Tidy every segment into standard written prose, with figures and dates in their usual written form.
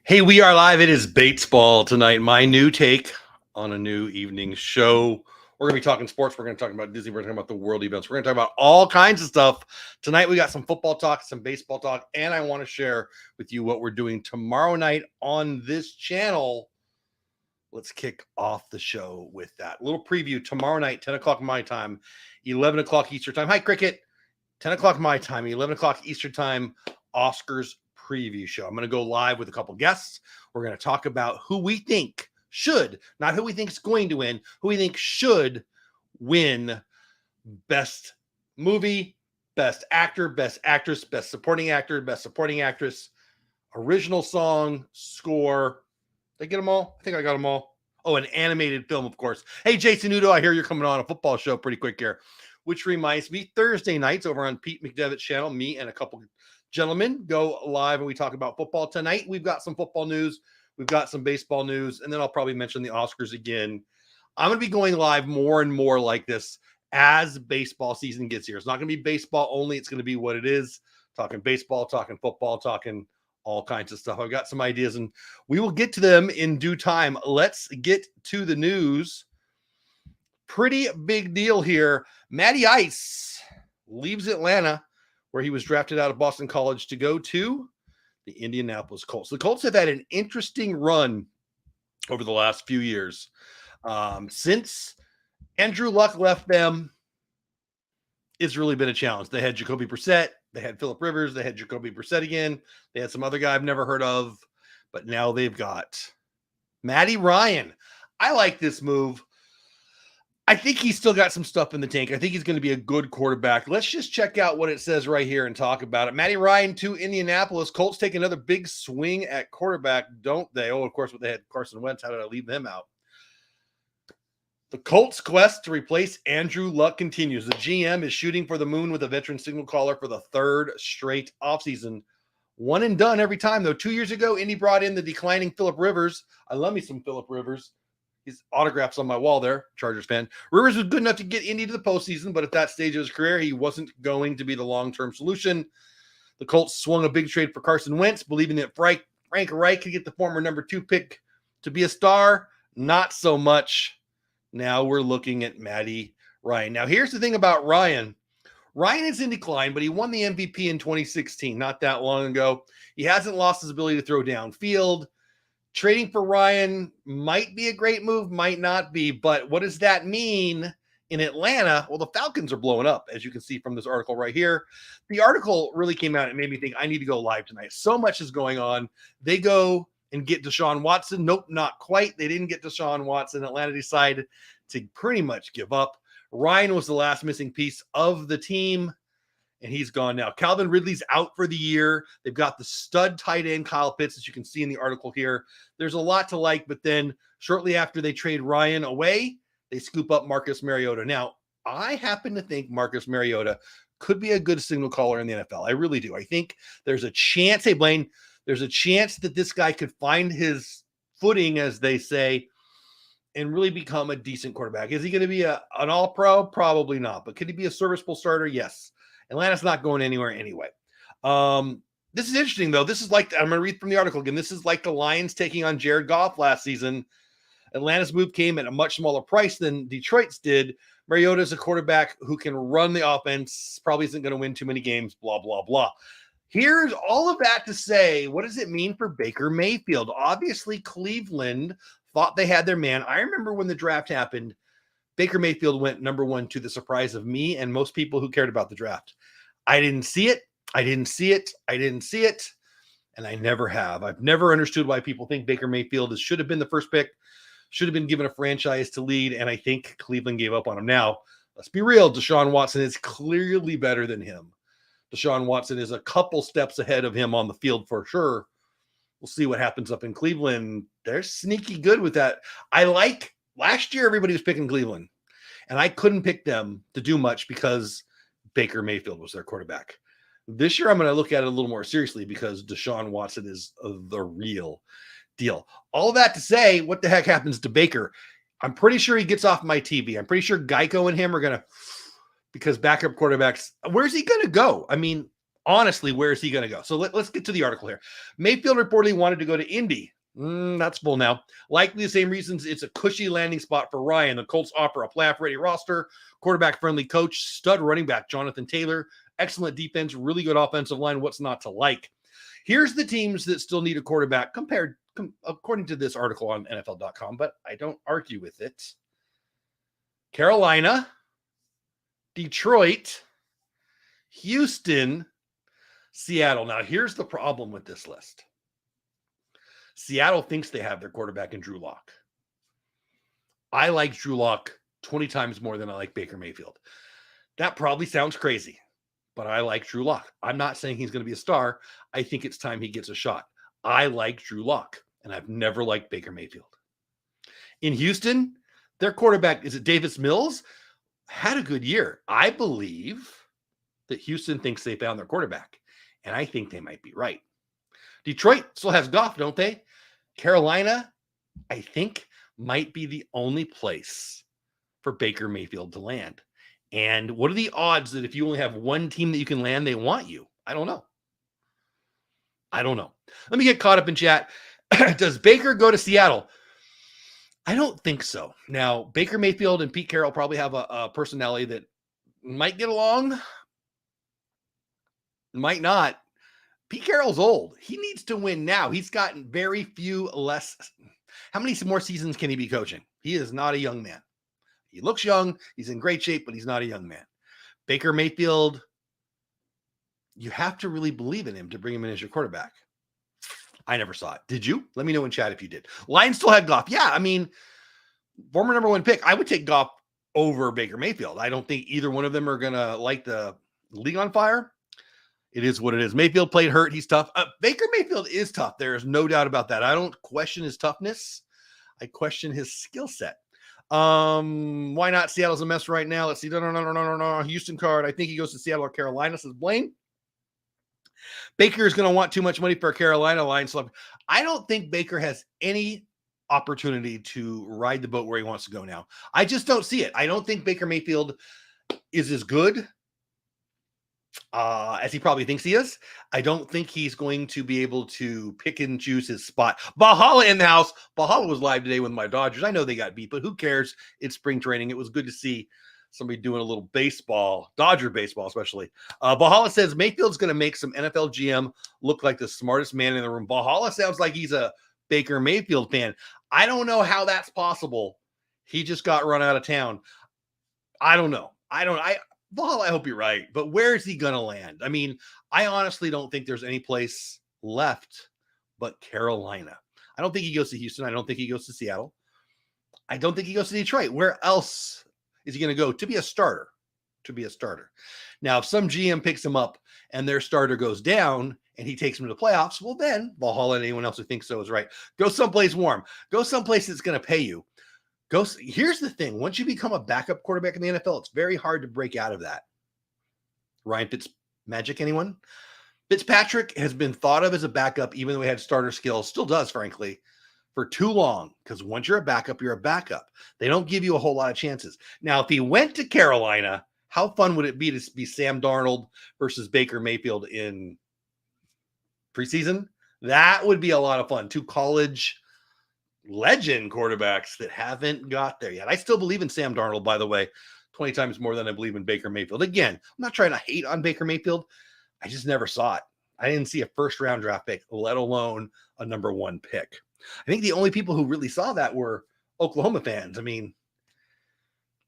Hey, we are live. It is Batesball tonight. My new take on a new evening show. We're going to be talking sports. We're going to talk about Disney. We're going to talk about the world events. We're going to talk about all kinds of stuff. Tonight, we got some football talk, some baseball talk, and I want to share with you what we're doing tomorrow night on this channel. Let's kick off the show with that. A little preview tomorrow night, 10 o'clock my time, 11 o'clock Eastern time. Hi, Cricket. 10 o'clock my time, 11 o'clock Eastern time, Oscars preview show. I'm going to go live with a couple guests. We're going to talk about who we think should, not who we think is going to win, who we think should win best movie, best actor, best actress, best supporting actor, best supporting actress, original song, score. Did I get them all? I think I got them all. Oh, an animated film, of course. Hey, Jason Udo, I hear you're coming on a football show pretty quick here, which reminds me, Thursday nights over on Pete McDevitt's channel, me and a couple gentlemen go live and we talk about football. Tonight, we've got some football news. We've got some baseball news, and then I'll probably mention the Oscars again. I'm going to be going live more and more like this as baseball season gets here. It's not going to be baseball only. It's going to be what it is. Talking baseball, talking football, talking all kinds of stuff. I've got some ideas, and we will get to them in due time. Let's get to the news. Pretty big deal here. Matty Ice leaves Atlanta, where he was drafted out of Boston College, to go to the Indianapolis Colts. The Colts have had an interesting run over the last few years. Since Andrew Luck left them, it's really been a challenge. They had Jacoby Brissett. They had Phillip Rivers. They had Jacoby Brissett again. They had some other guy I've never heard of. But now they've got Matty Ryan. I like this move. I think he's still got some stuff in the tank. I think he's going to be a good quarterback. Let's just check out what it says right here and talk about it. Matty Ryan to Indianapolis. Colts take another big swing at quarterback, don't they? Oh, of course, they had Carson Wentz. How did I leave them out? The Colts' quest to replace Andrew Luck continues. The GM is shooting for the moon with a veteran signal caller for the third straight offseason. One and done every time, though. 2 years ago, Indy brought in the declining Phillip Rivers. I love me some Phillip Rivers. His autographs on my wall there, Chargers fan. Rivers was good enough to get Indy to the postseason, but at that stage of his career, he wasn't going to be the long-term solution. The Colts swung a big trade for Carson Wentz, believing that Frank Reich could get the former number 2 pick to be a star. Not so much. Now we're looking at Matty Ryan. Now, here's the thing about Ryan. Ryan is in decline, but he won the MVP in 2016, not that long ago. He hasn't lost his ability to throw downfield. Trading for Ryan might be a great move, might not be, but what does that mean in Atlanta? Well, the Falcons are blowing up, as you can see from this article right here. The article really came out and made me think I need to go live tonight. So much is going on. They go and get Deshaun Watson. Nope, not quite. They didn't get Deshaun Watson. Atlanta decided to pretty much give up. Ryan was the last missing piece of the team, and he's gone now. Calvin Ridley's out for the year. They've got the stud tight end Kyle Pitts, as you can see in the article here. There's a lot to like, but then shortly after they trade Ryan away, they scoop up Marcus Mariota. Now, I happen to think Marcus Mariota could be a good signal caller in the NFL. I really do. I think there's a chance, hey, Blaine, there's a chance that this guy could find his footing, as they say, and really become a decent quarterback. Is he going to be an all-pro? Probably not. But could he be a serviceable starter? Yes. Atlanta's not going anywhere anyway. This is interesting, though. This is like, I'm going to read from the article again. This is like the Lions taking on Jared Goff last season. Atlanta's move came at a much smaller price than Detroit's did. Mariota is a quarterback who can run the offense, probably isn't going to win too many games, blah, blah, blah. Here's all of that to say, what does it mean for Baker Mayfield? Obviously, Cleveland thought they had their man. I remember when the draft happened, Baker Mayfield went number 1 to the surprise of me and most people who cared about the draft. I didn't see it. And I never have. I've never understood why people think Baker Mayfield should have been the first pick, should have been given a franchise to lead, and I think Cleveland gave up on him. Now, let's be real. Deshaun Watson is clearly better than him. Deshaun Watson is a couple steps ahead of him on the field for sure. We'll see what happens up in Cleveland. They're sneaky good with that. Last year, everybody was picking Cleveland, and I couldn't pick them to do much because Baker Mayfield was their quarterback. This year, I'm going to look at it a little more seriously because Deshaun Watson is the real deal. All that to say, what the heck happens to Baker? I'm pretty sure he gets off my TV. I'm pretty sure Geico and him are going to, because backup quarterbacks, where's he going to go? I mean, Honestly, where is he going to go? So let's get to the article here. Mayfield reportedly wanted to go to Indy. That's full now. Likely the same reasons it's a cushy landing spot for Ryan. The Colts offer a playoff-ready roster, quarterback-friendly coach, stud running back Jonathan Taylor, excellent defense, really good offensive line. What's not to like? Here's the teams that still need a quarterback according to this article on NFL.com, but I don't argue with it. Carolina, Detroit, Houston, Seattle. Now, here's the problem with this list. Seattle thinks they have their quarterback in Drew Lock. I like Drew Lock 20 times more than I like Baker Mayfield. That probably sounds crazy, but I like Drew Lock. I'm not saying he's going to be a star. I think it's time he gets a shot. I like Drew Lock, and I've never liked Baker Mayfield. In Houston, their quarterback, is it Davis Mills? Had a good year. I believe that Houston thinks they found their quarterback. And I think they might be right. Detroit still has Goff, don't they? Carolina, I think, might be the only place for Baker Mayfield to land. And what are the odds that if you only have one team that you can land, they want you? I don't know. Let me get caught up in chat. Does Baker go to Seattle? I don't think so. Now, Baker Mayfield and Pete Carroll probably have a personality that might get along. Might not. Pete Carroll's old. He needs to win now. He's gotten very few less. How many more seasons can he be coaching? He is not a young man. He looks young. He's in great shape, but he's not a young man. Baker Mayfield, you have to really believe in him to bring him in as your quarterback. I never saw it. Did you? Let me know in chat if you did. Lions still had Goff. Yeah, I mean, former number one pick. I would take Goff over Baker Mayfield. I don't think either one of them are going to light the league on fire. It is what it is. Mayfield played hurt. He's tough. Baker Mayfield is tough. There is no doubt about that. I don't question his toughness. I question his skill set. Why not? Seattle's a mess right now. Let's see. No. Houston card. I think he goes to Seattle or Carolina, says Blaine. Baker is going to want too much money for a Carolina line. So I don't think Baker has any opportunity to ride the boat where he wants to go now. I just don't see it. I don't think Baker Mayfield is as good as he probably thinks he is. I don't think he's going to be able to pick and choose his spot. Valhalla in the house. Valhalla was live today with my Dodgers. I know they got beat, but who cares? It's spring training. It was good to see somebody doing a little baseball, Dodger baseball especially. Valhalla says Mayfield's going to make some NFL GM look like the smartest man in the room. Valhalla sounds like he's a Baker Mayfield fan. I don't know how that's possible. He just got run out of town. I don't know. Valhalla, I hope you're right, but where is he going to land? I mean, I honestly don't think there's any place left but Carolina. I don't think he goes to Houston. I don't think he goes to Seattle. I don't think he goes to Detroit. Where else is he going to go to be a starter? Now, if some GM picks him up and their starter goes down and he takes him to the playoffs, well, then Valhalla and anyone else who thinks so is right. Go someplace warm. Go someplace that's going to pay you. Here's the thing. Once you become a backup quarterback in the NFL, it's very hard to break out of that. Ryan Fitzmagic, anyone? Fitzpatrick has been thought of as a backup, even though he had starter skills, still does, frankly, for too long. Because once you're a backup, you're a backup. They don't give you a whole lot of chances. Now, if he went to Carolina, how fun would it be to be Sam Darnold versus Baker Mayfield in preseason? That would be a lot of fun. Two college legend quarterbacks that haven't got there yet. I still believe in Sam Darnold, by the way, 20 times more than I believe in Baker Mayfield. Again, I'm not trying to hate on Baker Mayfield. I just never saw it. I didn't see a first-round draft pick, let alone a number one pick. I think the only people who really saw that were Oklahoma fans. I mean,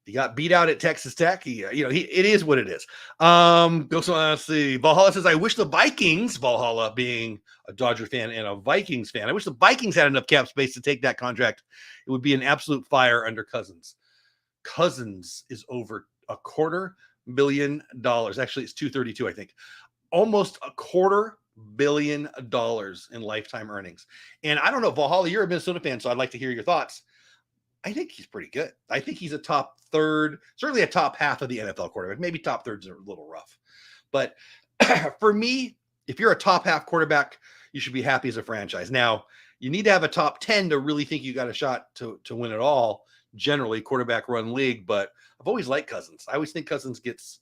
he got beat out at Texas Tech. It is what it is. Let's see. Valhalla says, I wish the Vikings, Valhalla being a Dodger fan and a Vikings fan, I wish the Vikings had enough cap space to take that contract. It would be an absolute fire under Cousins. Cousins is over $250 million. Actually, it's 232, I think. Almost $250 million in lifetime earnings. And I don't know, Valhalla, you're a Minnesota fan, so I'd like to hear your thoughts. I think he's pretty good. I think he's a top third, certainly a top half of the NFL quarterback. Maybe top thirds are a little rough. But for me, if you're a top half quarterback, you should be happy as a franchise. Now, you need to have a top 10 to really think you got a shot to win it all. Generally, quarterback run league. But I've always liked Cousins. I always think Cousins gets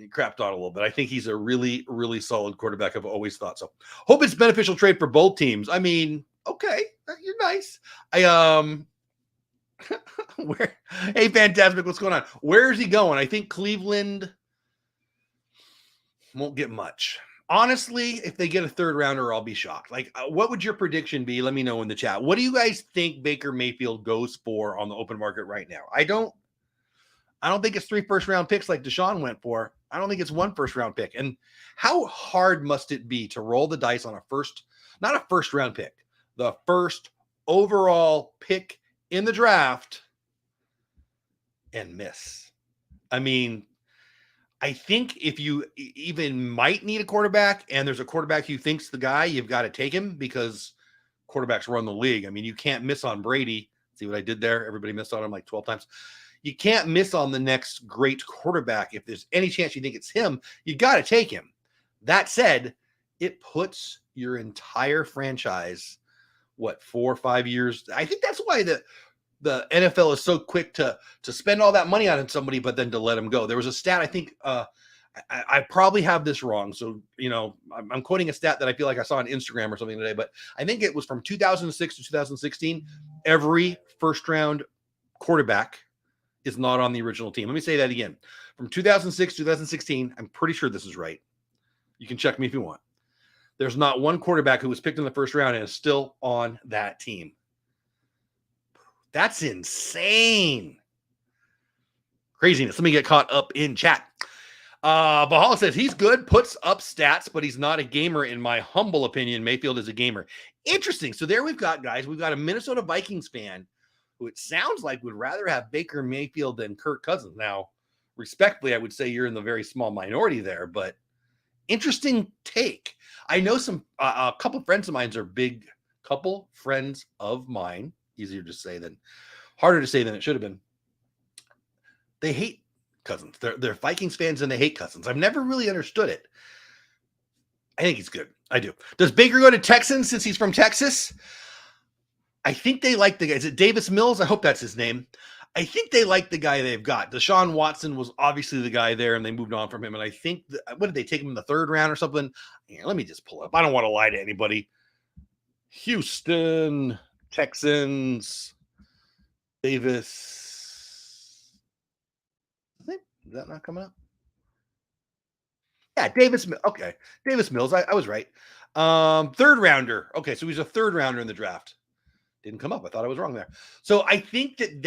crapped on a little bit. I think he's a really, really solid quarterback. I've always thought so. Hope it's beneficial trade for both teams. I mean, okay, you're nice. Where? Hey, Fantastic, what's going on? Where is he going? I think Cleveland won't get much. Honestly, if they get a third rounder, I'll be shocked. Like, what would your prediction be? Let me know in the chat. What do you guys think Baker Mayfield goes for on the open market right now? I don't think it's 3 first-round picks like Deshaun went for. I don't think it's 1 first-round pick. And how hard must it be to roll the dice on not a first-round pick, the first overall pick in the draft and miss? I mean, I think if you even might need a quarterback and there's a quarterback who thinks the guy, you've got to take him because quarterbacks run the league. I mean, you can't miss on Brady. See what I did there? Everybody missed on him like 12 times. You can't miss on the next great quarterback. If there's any chance you think it's him, you got to take him. That said, it puts your entire franchise, 4 or 5 years. I think that's why the NFL is so quick to spend all that money on somebody, but then to let him go. There was a stat, I think, I probably have this wrong. So, I'm quoting a stat that I feel like I saw on Instagram or something today, but I think it was from 2006 to 2016. Every first round quarterback is not on the original team. Let me say that again. From 2006 to 2016, I'm pretty sure this is right. You can check me if you want. There's not one quarterback who was picked in the first round and is still on that team. That's insane. Craziness. Let me get caught up in chat. Bahala says he's good, puts up stats, but he's not a gamer. In my humble opinion, Mayfield is a gamer. Interesting. So there we've got, guys, we've got a Minnesota Vikings fan who it sounds like would rather have Baker Mayfield than Kirk Cousins. Now, respectfully, I would say you're in the very small minority there, but interesting take. I know a couple friends of mine are easier to say harder to say than it should have been. They hate Cousins. They're Vikings fans and they hate Cousins. I've never really understood it. I think he's good. I do. Does Baker go to Texans since he's from Texas? I think they like the guy. Is it Davis Mills? I hope that's his name. I think they like the guy they've got. Deshaun Watson was obviously the guy there, and they moved on from him. And I think, what did they take him in the 3rd round or something? Yeah, let me just pull up. I don't want to lie to anybody. Houston Texans, Davis. Is that not coming up? Yeah, Davis. Okay, Davis Mills. I was right. 3rd rounder. Okay, so he's a 3rd rounder in the draft. Didn't come up. I thought I was wrong there. So I think that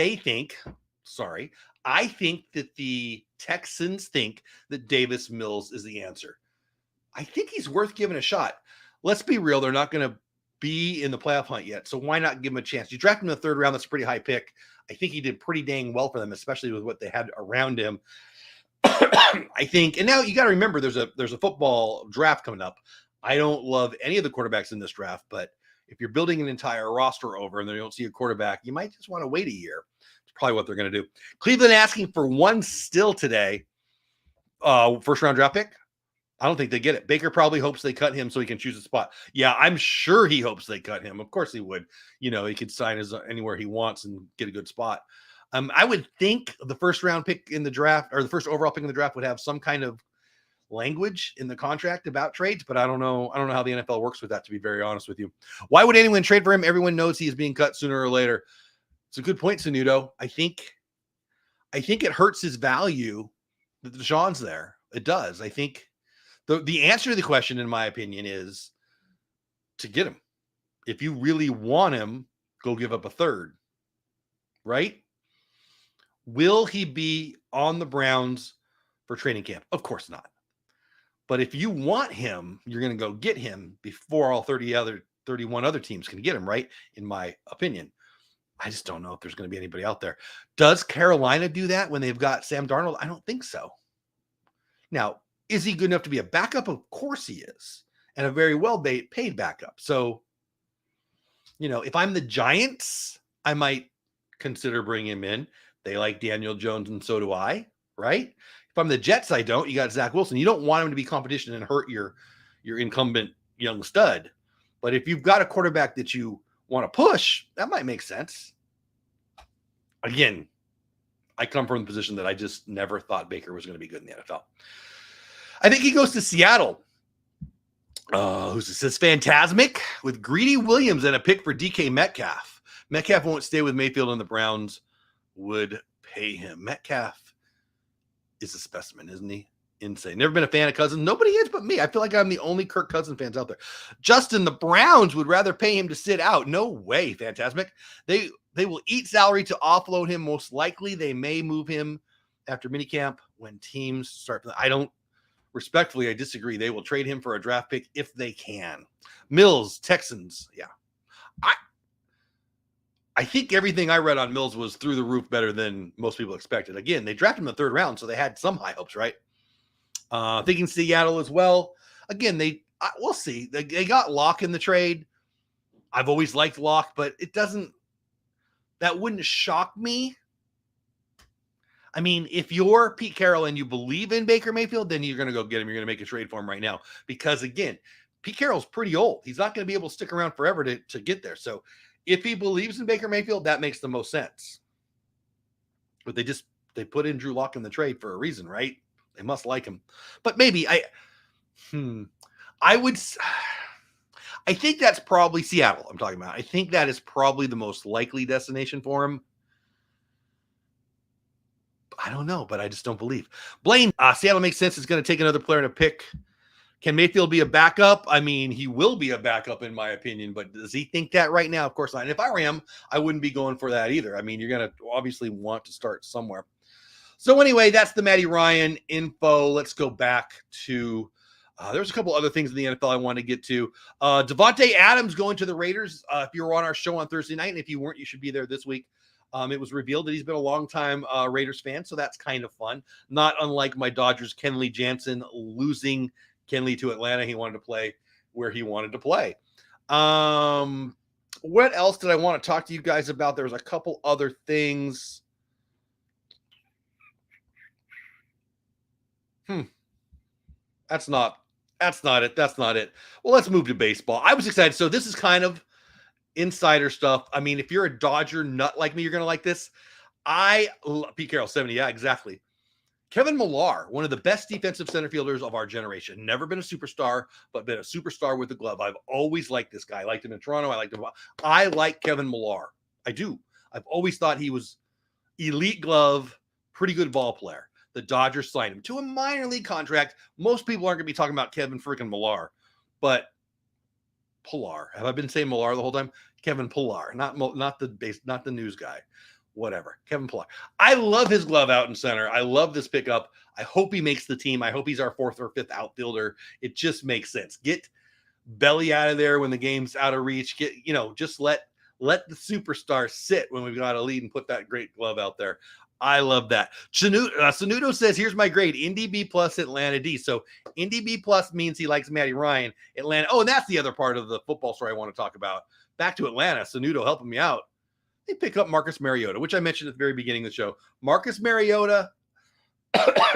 I think that the Texans think that Davis Mills is the answer. I think he's worth giving a shot. Let's be real. They're not going to be in the playoff hunt yet. So why not give him a chance? You draft him in the 3rd round. That's a pretty high pick. I think he did pretty dang well for them, especially with what they had around him. I think, and now you got to remember there's a football draft coming up. I don't love any of the quarterbacks in this draft, but if you're building an entire roster over and then you don't see a quarterback, you might just want to wait a year. It's probably what they're going to do. Cleveland asking for 1 still today. First round draft pick. I don't think they get it. Baker probably hopes they cut him so he can choose a spot. Yeah, I'm sure he hopes they cut him. Of course he would. He could sign anywhere he wants and get a good spot. I would think the first round pick in the draft, or the first overall pick in the draft, would have some kind of language in the contract about trades, but I don't know how the NFL works with that, to be very honest with you. Why would anyone trade for him? Everyone knows he is being cut sooner or later. It's a good point, Sanudo. I think it hurts his value that Deshaun's there. It does. I think the answer to the question, in my opinion, is to get him. If you really want him, go give up a 3rd, right? Will he be on the Browns for training camp? Of course not. But if you want him, you're going to go get him before all 31 other teams can get him, right? In my opinion. I just don't know if there's going to be anybody out there. Does Carolina do that when they've got Sam Darnold? I don't think so. Now, is he good enough to be a backup? Of course he is. And a very well paid backup. So, if I'm the Giants, I might consider bringing him in. They like Daniel Jones, and so do I, right? If I'm the Jets, I don't. You got Zach Wilson. You don't want him to be competition and hurt your incumbent young stud. But if you've got a quarterback that you want to push, that might make sense. Again, I come from the position that I just never thought Baker was going to be good in the NFL. I think he goes to Seattle. Who's this? It's Phantasmic with Greedy Williams and a pick for DK Metcalf. Metcalf won't stay with Mayfield, and the Browns would pay him. Metcalf is a specimen, isn't he? Insane. Never been a fan of Cousins. Nobody is but me. I feel like I'm the only Kirk Cousins fans out there. Justin, the Browns would rather pay him to sit out. No way, Phantasmic. They will eat salary to offload him. Most likely, they may move him after minicamp when teams start. Respectfully, I disagree. They will trade him for a draft pick if they can. Mills, Texans. Yeah. I think everything I read on Mills was through the roof better than most people expected. Again, they drafted him in the 3rd round, so they had some high hopes, right? Thinking Seattle as well. Again, we'll see. They got Locke in the trade. I've always liked Locke, but that wouldn't shock me. I mean, if you're Pete Carroll and you believe in Baker Mayfield, then you're going to go get him. You're going to make a trade for him right now. Because, again, Pete Carroll's pretty old. He's not going to be able to stick around forever to get there. So, if he believes in Baker Mayfield, that makes the most sense. But they put in Drew Lock in the trade for a reason, right? They must like him. But maybe I think that's probably Seattle I'm talking about. I think that is probably the most likely destination for him. I don't know, but I just don't believe. Blaine, Seattle makes sense. It's going to take another player to pick. Can Mayfield be a backup? I mean, he will be a backup in my opinion, but does he think that right now? Of course not. And if I were him, I wouldn't be going for that either. I mean, you're going to obviously want to start somewhere. So anyway, that's the Matty Ryan info. Let's go back to there's a couple other things in the NFL I want to get to. Devonte Adams going to the Raiders. If you were on our show on Thursday night, and if you weren't, you should be there this week. It was revealed that he's been a long-time Raiders fan, so that's kind of fun. Not unlike my Dodgers, Kenley Jansen, losing Kenley to Atlanta. He wanted to play where he wanted to play. What else did I want to talk to you guys about? There was a couple other things. That's not it. Well, let's move to baseball. I was excited. So this is kind of insider stuff. I mean, if you're a Dodger nut like me, you're going to like this. Pete Carroll, 70. Yeah, exactly. Kevin Millar, one of the best defensive center fielders of our generation. Never been a superstar, but been a superstar with the glove. I've always liked this guy. I liked him in Toronto. I like Kevin Millar. I do. I've always thought he was elite glove, pretty good ball player. The Dodgers signed him to a minor league contract. Most people aren't going to be talking about Kevin freaking Millar, but Pillar. Have I been saying Millar the whole time? Kevin Pillar, not the news guy. Whatever. Kevin Pillar. I love his glove out in center. I love this pickup. I hope he makes the team. I hope he's our 4th or 5th outfielder. It just makes sense. Get Belly out of there when the game's out of reach. Just let the superstar sit when we've got a lead and put that great glove out there. I love that. Sanudo says, here's my grade. Indy B+, Atlanta D. So Indy B+ means he likes Matty Ryan. Atlanta. Oh, and that's the other part of the football story I want to talk about. Back to Atlanta. Sanudo helping me out. They pick up Marcus Mariota, which I mentioned at the very beginning of the show. Marcus Mariota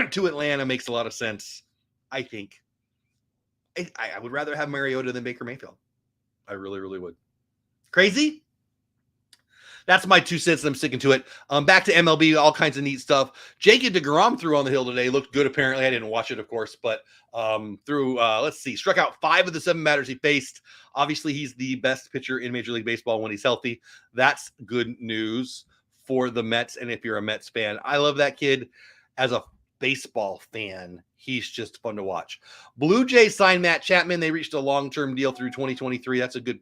to Atlanta makes a lot of sense, I think. I would rather have Mariota than Baker Mayfield. I really, really would. Crazy? That's my 2 cents. I'm sticking to it. Back to MLB, all kinds of neat stuff. Jacob deGrom threw on the hill today. Looked good, apparently. I didn't watch it, of course, but struck out 5 of the 7 batters he faced. Obviously, he's the best pitcher in Major League Baseball when he's healthy. That's good news for the Mets, and if you're a Mets fan, I love that kid. As a baseball fan, he's just fun to watch. Blue Jays signed Matt Chapman. They reached a long-term deal through 2023. That's a good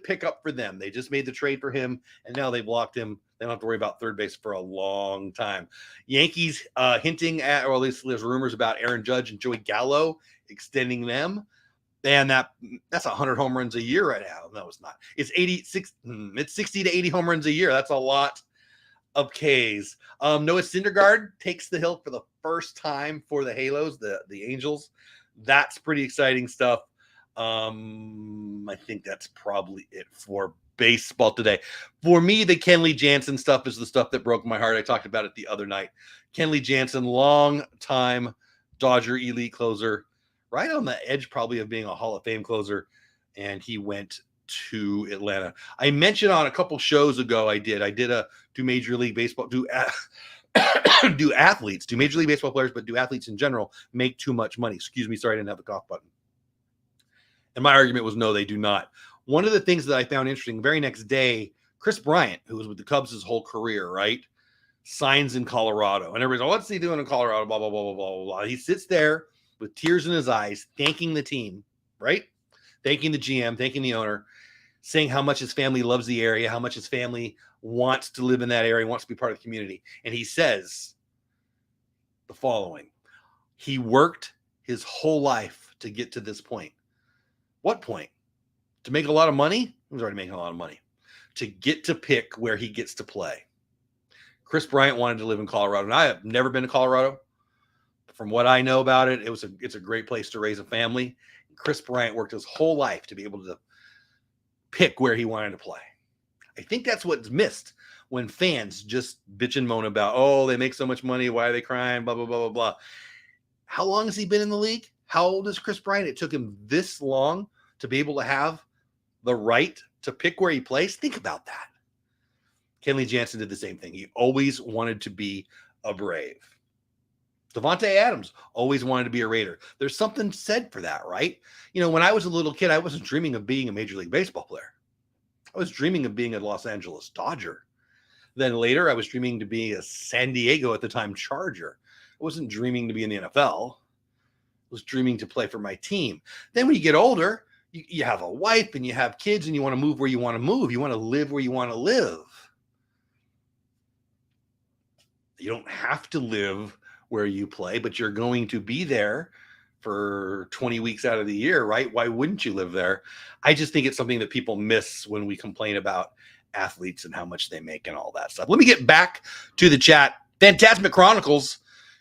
pickup for them. They just made the trade for him, and now they've locked him. They don't have to worry about third base for a long time. Yankees hinting at, or at least there's rumors about Aaron Judge and Joey Gallo extending them. And that's 100 home runs a year right now. No, it's not. It's 86. It's 60 to 80 home runs a year. That's a lot of Ks. Noah Syndergaard takes the hill for the first time for the Halos, the Angels. That's pretty exciting stuff. I think that's probably it for baseball today. For me, the Kenley Jansen stuff is the stuff that broke my heart. I talked about it the other night. Kenley Jansen, long time Dodger elite closer, right on the edge probably of being a Hall of Fame closer, and he went to Atlanta. I mentioned on a couple shows ago, I did a do Major League Baseball, do Major League Baseball players, but do athletes in general make too much money? Excuse me, sorry, I didn't have the cough button. And my argument was no, they do not. One of the things that I found interesting, very next day, Chris Bryant, who was with the Cubs his whole career, right, signs in Colorado. And everybody's like, what's he doing in Colorado? Blah, blah, blah, blah, blah, blah. He sits there with tears in his eyes, thanking the team, right? Thanking the GM, thanking the owner, saying how much his family loves the area, how much his family wants to live in that area, wants to be part of the community. And he says the following: he worked his whole life to get to this point. What point? To make a lot of money? He was already making a lot of money. To get to pick where he gets to play. Chris Bryant wanted to live in Colorado, and I have never been to Colorado. From what I know about it, it's a great place to raise a family. Chris Bryant worked his whole life to be able to pick where he wanted to play. I think that's what's missed when fans just bitch and moan about, oh, they make so much money, why are they crying, blah, blah, blah, blah, blah. How long has he been in the league? How old is Chris Bryant? It took him this long to be able to have the right to pick where he plays. Think about that. Kenley Jansen did the same thing. He always wanted to be a Brave. Devonte Adams always wanted to be a Raider. There's something said for that, right? You know, when I was a little kid, I wasn't dreaming of being a Major League Baseball player. I was dreaming of being a Los Angeles Dodger. Then later, I was dreaming to be a San Diego, at the time, Charger. I wasn't dreaming to be in the NFL. I was dreaming to play for my team. Then when you get older, you have a wife and you have kids and you want to move where you want to move. You want to live where you want to live. You don't have to live where you play, but you're going to be there for 20 weeks out of the year, right? Why wouldn't you live there? I just think it's something that people miss when we complain about athletes and how much they make and all that stuff. Let me get back to the chat. Phantasmic Chronicles.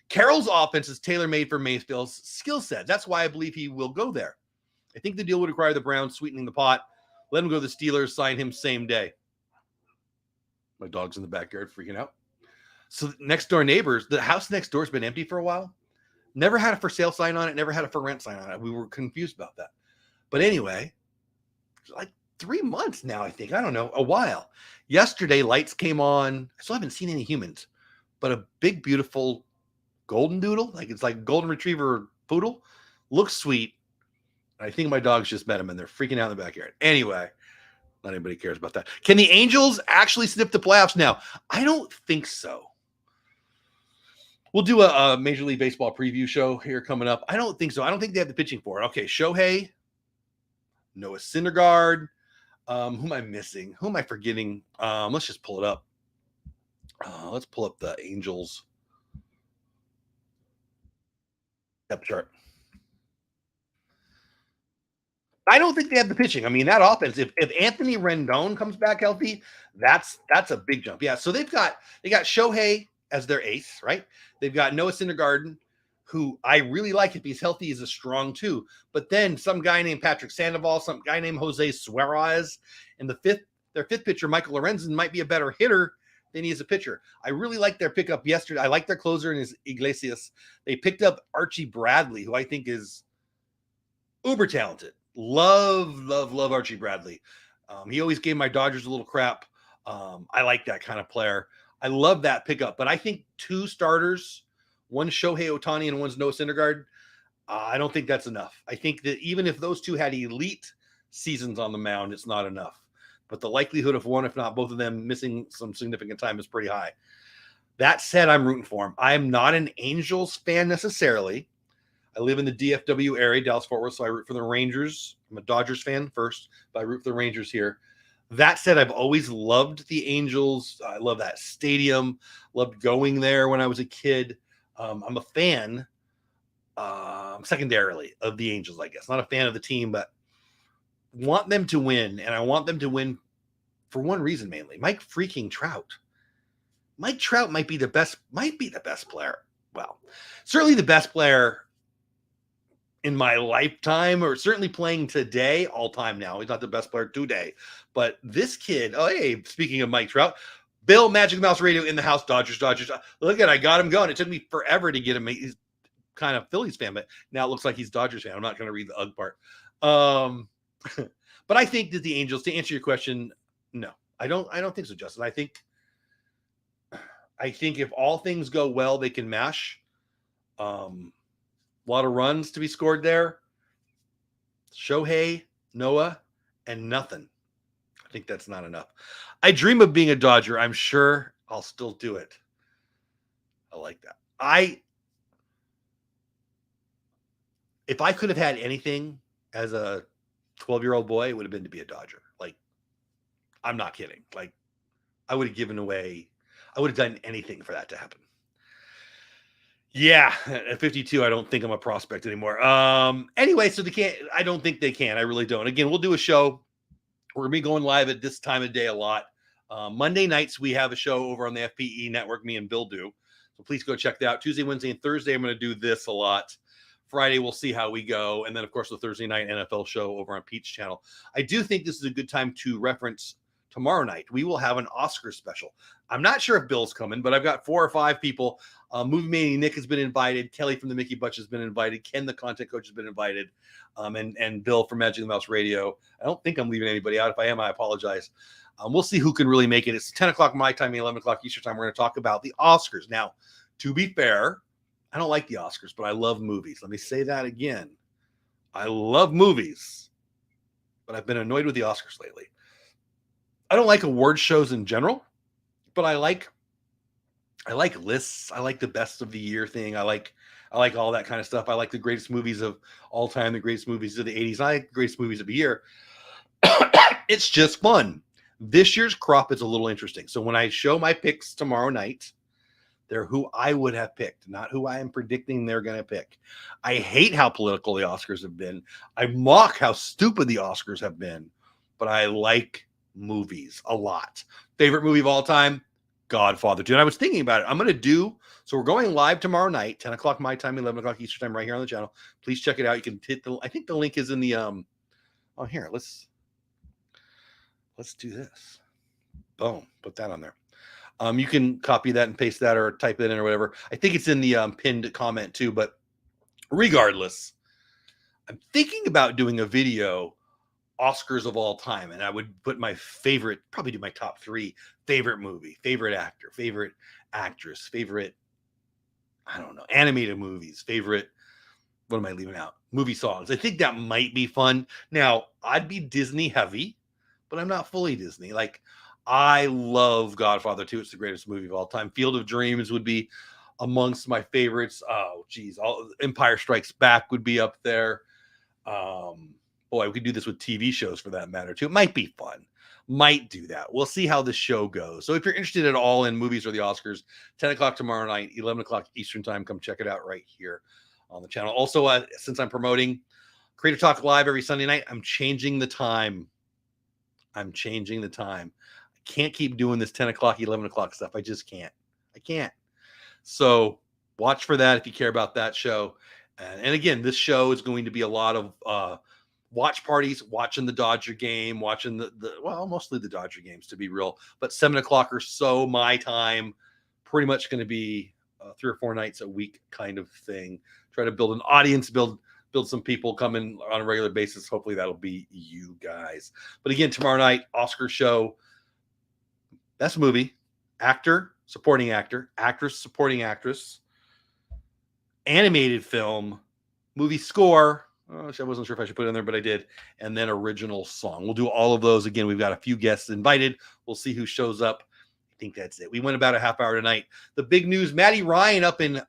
Carroll's offense is tailor-made for Mayfield's skill set. That's why I believe he will go there. I think the deal would require the Browns sweetening the pot. Let him go to the Steelers, sign him same day. My dog's in the backyard freaking out. So next door neighbors, the house next door has been empty for a while. Never had a for sale sign on it. Never had a for rent sign on it. We were confused about that. But anyway, like 3 months now, I think. I don't know, a while. Yesterday, lights came on. I still haven't seen any humans, but a big, beautiful golden doodle, like it's like golden retriever poodle, looks sweet. I think my dogs just met him and they're freaking out in the backyard. Anyway, not anybody cares about that. Can the Angels actually snip the playoffs now? I don't think so. We'll do a Major League Baseball preview show here coming up. I don't think so. I don't think they have the pitching for it. Okay, Shohei, Noah Syndergaard. Who am I missing? Who am I forgetting? Let's just pull it up. Let's pull up the Angels depth chart. I don't think they have the pitching. I mean, that offense, if Anthony Rendon comes back healthy, that's a big jump. Yeah, so they got Shohei as their ace, right? They've got Noah Syndergaard, who I really like if he's healthy, is a strong too. But then some guy named Patrick Sandoval, some guy named Jose Suarez, and their fifth pitcher, Michael Lorenzen, might be a better hitter than he is a pitcher. I really like their pickup yesterday. I like their closer in his Iglesias. They picked up Archie Bradley, who I think is uber talented. Love Archie Bradley. He always gave my Dodgers a little crap. I like that kind of player. I love that pickup, but I think 2 starters, one Shohei Ohtani and one's Noah Syndergaard, I don't think that's enough. I think that even if those 2 had elite seasons on the mound, it's not enough. But the likelihood of one, if not both of them, missing some significant time is pretty high. That said, I'm rooting for him. I am not an Angels fan necessarily. I live in the DFW area, Dallas-Fort Worth, so I root for the Rangers. I'm a Dodgers fan first, but I root for the Rangers here. That said, I've always loved the Angels. I love that stadium. Loved going there when I was a kid. I'm a fan, secondarily, of the Angels, I guess. Not a fan of the team, but want them to win, and I want them to win for one reason mainly. Mike freaking Trout. Mike Trout might be the best player. Well, certainly the best player in my lifetime, or certainly playing today, all time now. He's not the best player today, but this kid, oh, hey, speaking of Mike Trout, Bill Magic Mouse Radio in the house, Dodgers. Look at, I got him going. It took me forever to get him. He's kind of Phillies fan, but now it looks like he's Dodgers fan. I'm not going to read the UG part. But I think that the Angels, to answer your question, no, I don't think so, Justin. I think I think if all things go well, they can mash. A lot of runs to be scored there. Shohei, Noah, and nothing. I think that's not enough. I dream of being a Dodger. I'm sure I'll still do it. I like that. If I could have had anything as a 12-year-old boy, it would have been to be a Dodger. Like, I'm not kidding. Like, I would have given away, I would have done anything for that to happen. Yeah, at 52, I don't think I'm a prospect anymore. Anyway, so I don't think they can. I really don't. Again, we'll do a show. We're going to be going live at this time of day a lot. Monday nights, we have a show over on the FPE network, me and Bill do. So please go check that out. Tuesday, Wednesday, and Thursday, I'm going to do this a lot. Friday, we'll see how we go. And then, of course, the Thursday night NFL show over on Pete's channel. I do think this is a good time to reference tomorrow night. We will have an Oscar special. I'm not sure if Bill's coming, but I've got 4 or 5 people. Movie Mania Nick has been invited. Kelly from the Mickey Butch has been invited. Ken, the content coach, has been invited. And Bill from Magic the Mouse Radio. I don't think I'm leaving anybody out. If I am, I apologize. We'll see who can really make it. It's 10 o'clock my time, 11 o'clock Eastern time. We're going to talk about the Oscars. Now, to be fair, I don't like the Oscars, but I love movies. Let me say that again. I love movies, but I've been annoyed with the Oscars lately. I don't like award shows in general, but I like lists. I like the best of the year thing. I like all that kind of stuff. I like the greatest movies of all time, the greatest movies of the 80s. I like the greatest movies of the year. It's just fun. This year's crop is a little interesting. So when I show my picks tomorrow night, they're who I would have picked, not who I am predicting they're going to pick. I hate how political the Oscars have been. I mock how stupid the Oscars have been, but I like movies a lot. Favorite movie of all time? Godfather 2. And I was thinking about it. I'm going to do, so we're going live tomorrow night, 10 o'clock my time, 11 o'clock Eastern time, right here on the channel. Please check it out. You can hit I think the link is in the, here, let's do this. Boom. Put that on there. You can copy that and paste that or type it in or whatever. I think it's in the pinned comment too, but regardless, I'm thinking about doing a video Oscars of all time, and I would put my favorite, probably do my top 3 favorite movie, favorite actor, favorite actress, favorite, I don't know, animated movies, favorite, what am I leaving out? Movie songs. I think that might be fun. Now, I'd be Disney heavy, but I'm not fully Disney. Like, I love Godfather 2. It's the greatest movie of all time. Field of Dreams would be amongst my favorites. Oh, geez. Empire Strikes Back would be up there. Boy, we could do this with TV shows for that matter, too. It might be fun. Might do that. We'll see how the show goes. So if you're interested at all in movies or the Oscars, 10 o'clock tomorrow night, 11 o'clock Eastern time, come check it out right here on the channel. Also, since I'm promoting Creative Talk Live every Sunday night, I'm changing the time. Can't keep doing this 10 o'clock, 11 o'clock stuff. I just can't. I can't. So watch for that if you care about that show. And again, this show is going to be a lot of watch parties, watching the Dodger game, watching mostly the Dodger games to be real. But 7 o'clock or so, my time, pretty much going to be 3 or 4 nights a week kind of thing. Try to build an audience, build some people come in on a regular basis. Hopefully that'll be you guys. But again, tomorrow night, Oscar show. Best movie, actor, supporting actor, actress, supporting actress, animated film, movie score. Oh, I wasn't sure if I should put it in there, but I did. And then original song. We'll do all of those. Again, we've got a few guests invited. We'll see who shows up. I think that's it. We went about a half hour tonight. The big news, Matty Ryan up in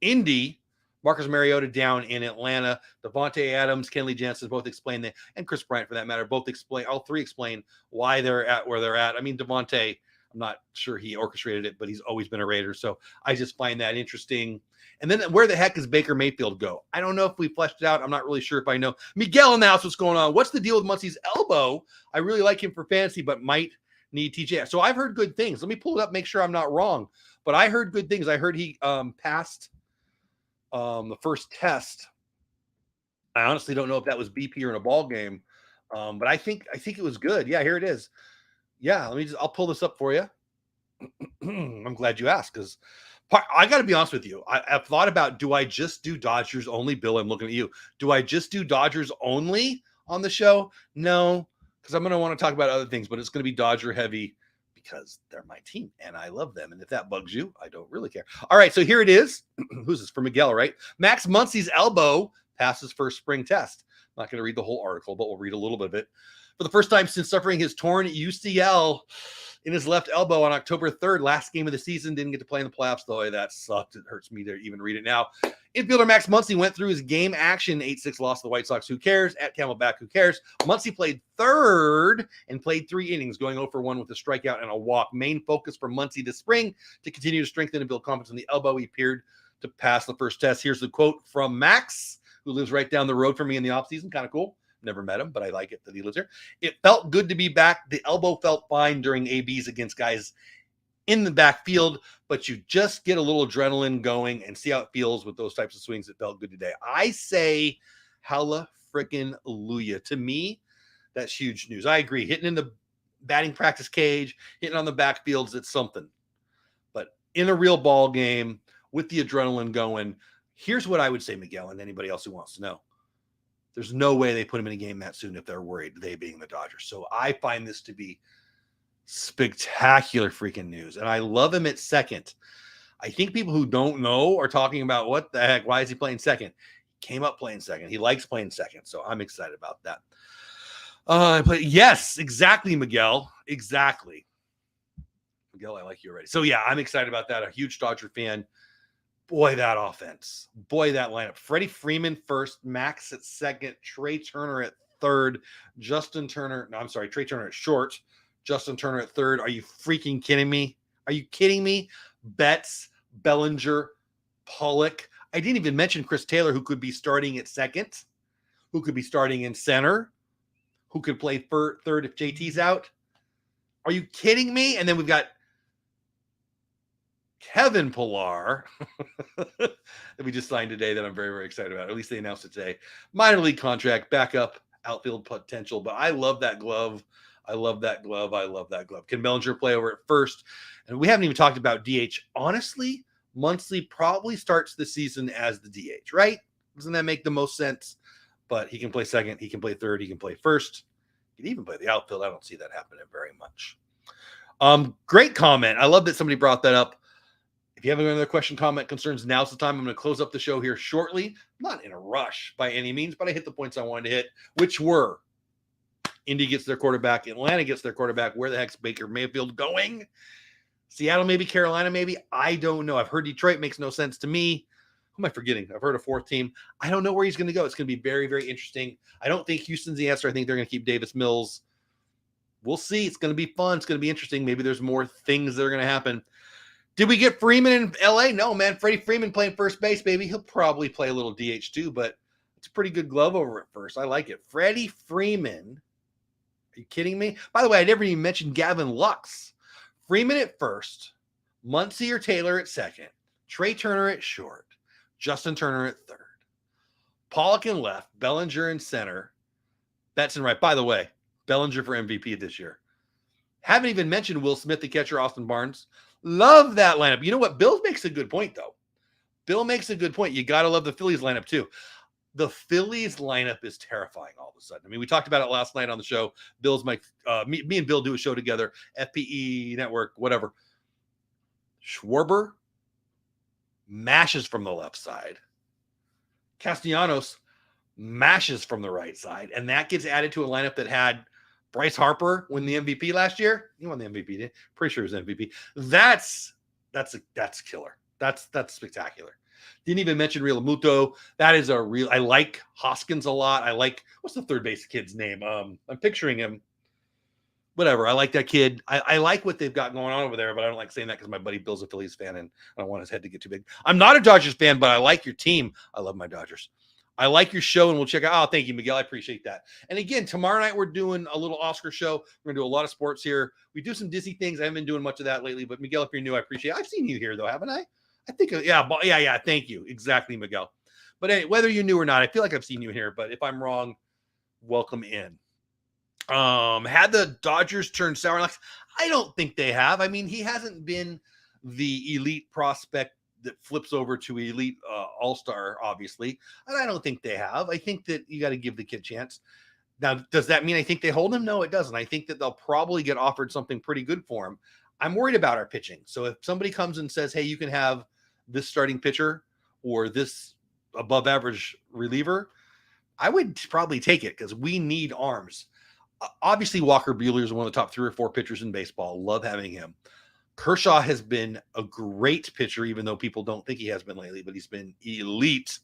Indy, Marcus Mariota down in Atlanta, Devonte Adams, Kenley Jansen both explain that, and Chris Bryant for that matter, all 3 explain why they're at where they're at. I mean, Devonte, I'm not sure he orchestrated it, but he's always been a Raider. So I just find that interesting. And then where the heck does Baker Mayfield go? I don't know if we fleshed it out. I'm not really sure if I know. Miguel announced what's going on. What's the deal with Muncie's elbow? I really like him for fantasy, but might need TJ. So I've heard good things. Let me pull it up, make sure I'm not wrong. But I heard good things. I heard he passed the first test. I honestly don't know if that was BP or in a ball game. But I think it was good. Yeah, here it is. Yeah, I'll pull this up for you. I'm glad you asked, because I got to be honest with you. I've thought about, do I just do Dodgers only? Bill, I'm looking at you. Do I just do Dodgers only on the show? No, because I'm going to want to talk about other things, but it's going to be Dodger heavy because they're my team and I love them. And if that bugs you, I don't really care. All right, so here it is. Who's this? For Miguel, right? Max Muncy's elbow passes first spring test. I'm not going to read the whole article, but we'll read a little bit of it. For the first time since suffering his torn UCL in his left elbow on October 3rd, last game of the season, didn't get to play in the playoffs, though. That sucked. It hurts me to even read it now. Infielder Max Muncy went through his game action 8-6 loss to the White Sox. Who cares? At Camelback, who cares? Muncy played third and played 3 innings, going 0 for 1 with a strikeout and a walk. Main focus for Muncy this spring to continue to strengthen and build confidence in the elbow. He appeared to pass the first test. Here's the quote from Max, who lives right down the road from me in the offseason. Kind of cool. Never met him, but I like it that he lives here. It felt good to be back. The elbow felt fine during ABs against guys in the backfield, but you just get a little adrenaline going and see how it feels with those types of swings. It felt good today. I say hella freaking hallelujah. To me, that's huge news. I agree. Hitting in the batting practice cage, hitting on the backfields, it's something. But in a real ball game with the adrenaline going, here's what I would say, Miguel, and anybody else who wants to know. There's no way they put him in a game that soon if they're worried, they being the Dodgers. So I find this to be spectacular freaking news. And I love him at second. I think people who don't know are talking about what the heck, why is he playing second? He came up playing second. He likes playing second. So I'm excited about that. But yes, exactly, Miguel. Exactly. Miguel, I like you already. So yeah, I'm excited about that. A huge Dodger fan. Boy, that offense. Boy, that lineup. Freddie Freeman first, Max at second, Trey Turner at third, Trey Turner at short, Justin Turner at third. Are you freaking kidding me? Are you kidding me? Betts, Bellinger, Pollock. I didn't even mention Chris Taylor, who could be starting at second, who could be starting in center, who could play third if JT's out. Are you kidding me? And then we've got Kevin Pillar that we just signed today that I'm very, very excited about. At least they announced it today. Minor league contract, backup, outfield potential. But I love that glove. I love that glove. I love that glove. Can Bellinger play over at first? And we haven't even talked about DH. Honestly, Muncy probably starts the season as the DH, right? Doesn't that make the most sense? But he can play second. He can play third. He can play first. He can even play the outfield. I don't see that happening very much. Great comment. I love that somebody brought that up. If you have another question, comment, concerns, now's the time. I'm going to close up the show here shortly. I'm not in a rush by any means, but I hit the points I wanted to hit, which were Indy gets their quarterback, Atlanta gets their quarterback. Where the heck's Baker Mayfield going? Seattle, maybe Carolina, maybe. I don't know. I've heard Detroit makes no sense to me. Who am I forgetting? I've heard a fourth team. I don't know where he's going to go. It's going to be very, very interesting. I don't think Houston's the answer. I think they're going to keep Davis Mills. We'll see. It's going to be fun. It's going to be interesting. Maybe there's more things that are going to happen. Did we get Freeman in LA? No, man. Freddie Freeman playing first base, baby. He'll probably play a little DH too, but it's a pretty good glove over at first. I like it. Freddie Freeman. Are you kidding me? By the way, I never even mentioned Gavin Lux. Freeman at first, Muncy or Taylor at second, Trey Turner at short, Justin Turner at third, Pollock in left, Bellinger in center, Betts in right. By the way, Bellinger for MVP this year. Haven't even mentioned Will Smith, the catcher, Austin Barnes. Love that lineup. You know what? Bill makes a good point, though. Bill makes a good point. You got to love the Phillies lineup, too. The Phillies lineup is terrifying all of a sudden. I mean, we talked about it last night on the show. Me and Bill do a show together, FPE Network, whatever. Schwarber mashes from the left side. Castellanos mashes from the right side. And that gets added to a lineup that had Bryce Harper win the MVP last year. He won the MVP, didn't he? Pretty sure he was MVP. That's killer. That's spectacular. Didn't even mention Real Muto. That is I like Hoskins a lot. I like, what's the third base kid's name? I'm picturing him. Whatever. I like that kid. I like what they've got going on over there, but I don't like saying that because my buddy Bill's a Phillies fan and I don't want his head to get too big. I'm not a Dodgers fan, but I like your team. I love my Dodgers. I like your show, and we'll check out. Oh, thank you, Miguel. I appreciate that. And again, tomorrow night we're doing a little Oscar show. We're going to do a lot of sports here. We do some Disney things. I haven't been doing much of that lately, but Miguel, if you're new, I appreciate it. I've seen you here, though, haven't I? I think, yeah. Thank you. Exactly, Miguel. But anyway, whether you're new or not, I feel like I've seen you here, but if I'm wrong, welcome in. Had the Dodgers turned sour? I don't think they have. I mean, he hasn't been the elite prospect that flips over to elite all-star, obviously. And I don't think they have. I think that you got to give the kid a chance. Now, does that mean I think they hold him? No, it doesn't. I think that they'll probably get offered something pretty good for him. I'm worried about our pitching. So if somebody comes and says, hey, you can have this starting pitcher or this above average reliever, I would probably take it because we need arms. Obviously, Walker Buehler is one of the top 3 or 4 pitchers in baseball. Love having him. Kershaw has been a great pitcher, even though people don't think he has been lately, but he's been elite.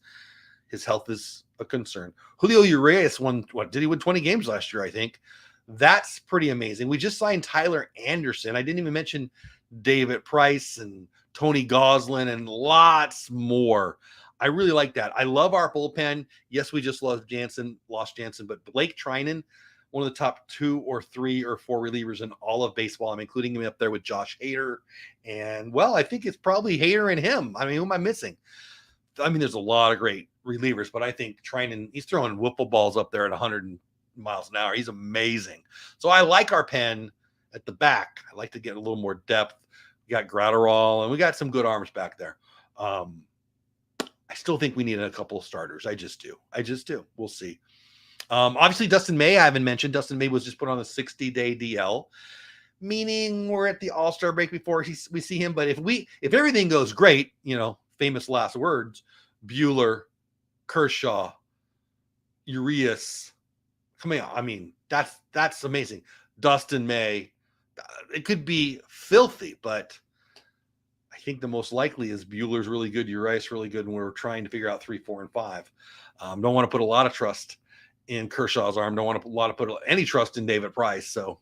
His health is a concern. Julio Urias won, did he win 20 games last year, I think? That's pretty amazing. We just signed Tyler Anderson. I didn't even mention David Price and Tony Goslin and lots more. I really like that. I love our bullpen. Yes, we just lost Jansen, but Blake Trinan, one of the top 2 or 3 or 4 relievers in all of baseball. I'm including him up there with Josh Hader. And, well, I think it's probably Hader and him. I mean, who am I missing? I mean, there's a lot of great relievers, but I think Trinan, he's throwing whipple balls up there at 100 miles an hour. He's amazing. So I like our pen at the back. I like to get a little more depth. We got Gratterall, and we got some good arms back there. I still think we need a couple of starters. I just do. We'll see. Obviously, Dustin May, I haven't mentioned. Dustin May was just put on a 60-day DL, meaning we're at the All-Star break before we see him. But if everything goes great, famous last words, Buehler, Kershaw, Urias, come on. I mean, that's amazing. Dustin May, it could be filthy, but I think the most likely is Buehler's really good, Urias really good, and we're trying to figure out 3, 4, and 5. Don't want to put a lot of trust in Kershaw's arm. Don't want to put any trust in David Price. So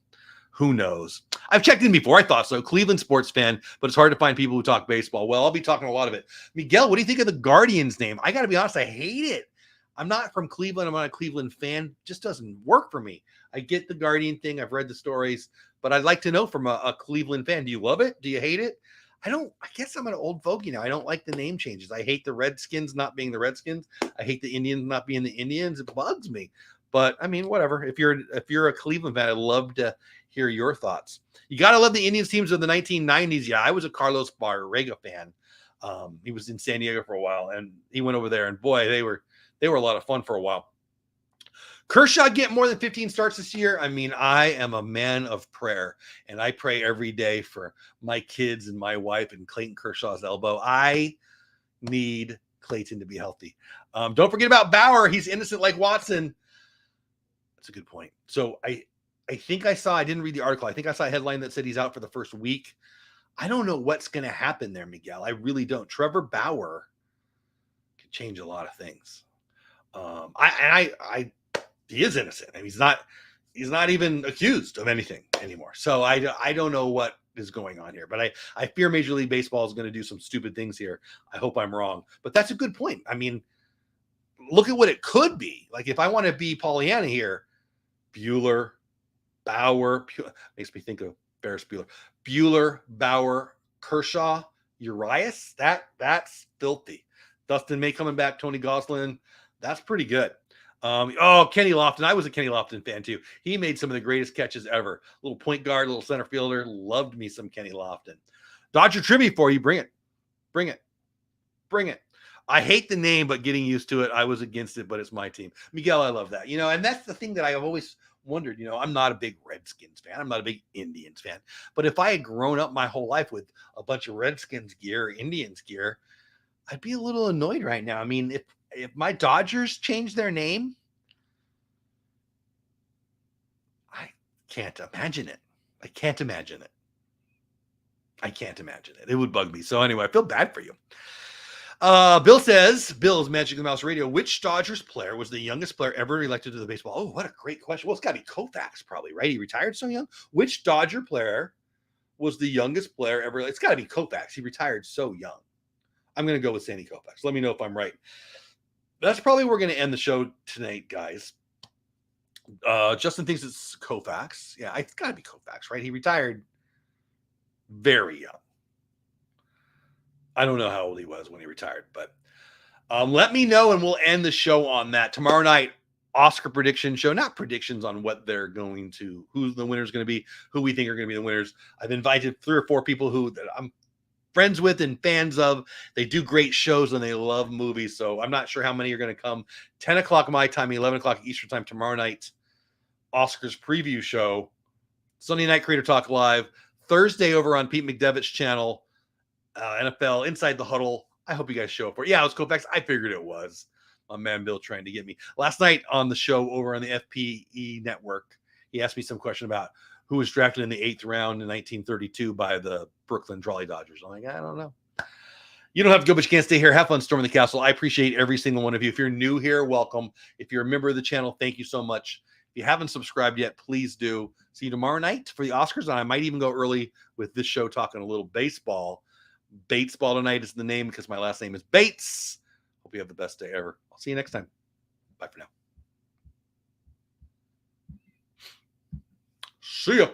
who knows? I've checked in before. I thought so. Cleveland sports fan, but it's hard to find people who talk baseball. Well, I'll be talking a lot of it. Miguel, what do you think of the Guardians name? I got to be honest, I hate it. I'm not from Cleveland. I'm not a Cleveland fan. It just doesn't work for me. I get the Guardian thing. I've read the stories, but I'd like to know from a Cleveland fan. Do you love it? Do you hate it? I guess I'm an old fogey now. I don't like the name changes. I hate the Redskins not being the Redskins. I hate the Indians not being the Indians. It bugs me. But I mean, whatever. If you're a Cleveland fan, I'd love to hear your thoughts. You got to love the Indians teams of the 1990s. Yeah, I was a Carlos Barrega fan. He was in San Diego for a while, and he went over there, and boy, they were a lot of fun for a while. Kershaw get more than 15 starts this year. I mean, I am a man of prayer, and I pray every day for my kids and my wife and Clayton Kershaw's elbow. I need Clayton to be healthy. Don't forget about Bauer. He's innocent like Watson. That's a good point. So I think I didn't read the article. I think I saw a headline that said he's out for the first week. I don't know what's going to happen there, Miguel. I really don't. Trevor Bauer can change a lot of things. He is innocent. I mean, he's not even accused of anything anymore. So I don't know what is going on here, but I fear Major League Baseball is going to do some stupid things here. I hope I'm wrong, but that's a good point. I mean, look at what it could be. Like if I want to be Pollyanna here, Buehler, Bauer, makes me think of Ferris Bueller. Buehler, Bauer, Kershaw, Urias. That's filthy. Dustin May coming back, Tony Goslin. That's pretty good. Kenny Lofton. I was a Kenny Lofton fan too. He made some of the greatest catches ever. Little point guard, little center fielder. Loved me some Kenny Lofton. Dodger trivia for you. Bring it. I hate the name, but getting used to it. I was against it, but it's my team. Miguel, I love that. And that's the thing that I've always wondered. I'm not a big Redskins fan. I'm not a big Indians fan. But if I had grown up my whole life with a bunch of Redskins gear, Indians gear, I'd be a little annoyed right now. I mean, if my Dodgers change their name, I can't imagine it. I can't imagine it. It would bug me. So anyway, I feel bad for you. Bill says, Bill's Magic the Mouse Radio, which Dodgers player was the youngest player ever elected to the baseball? Oh, what a great question. Well, it's got to be Koufax probably, right? He retired so young. Which Dodger player was the youngest player ever? It's got to be Koufax. He retired so young. I'm going to go with Sandy Koufax. Let me know if I'm right. That's probably where we're going to end the show tonight, guys. Justin thinks it's Koufax. Yeah, it's got to be Koufax, right? He retired very young. I don't know how old he was when he retired, but let me know and we'll end the show on that. Tomorrow night, Oscar prediction show, not predictions on what they're going to, who the winner's going to be, who we think are going to be the winners. I've invited 3 or 4 people who I'm friends with and fans of. They do great shows and they love movies. So I'm not sure how many are going to come. 10 o'clock my time, 11 o'clock Eastern time tomorrow night. Oscars preview show. Sunday night Creator Talk Live. Thursday over on Pete McDevitt's channel, NFL Inside the Huddle. I hope you guys show up for it. Yeah, it was Kopex. I figured it was. My man Bill trying to get me. Last night on the show over on the FPE network, he asked me some question about who was drafted in the 8th round in 1932 by the Brooklyn Trolley Dodgers. I'm like, I don't know. You don't have to go, but you can't stay here. Have fun storming the castle. I appreciate every single one of you. If you're new here, welcome. If you're a member of the channel, thank you so much. If you haven't subscribed yet, please do. See you tomorrow night for the Oscars, and I might even go early with this show talking a little baseball. Batesball tonight is the name because my last name is Bates. Hope you have the best day ever. I'll see you next time. Bye for now. See ya.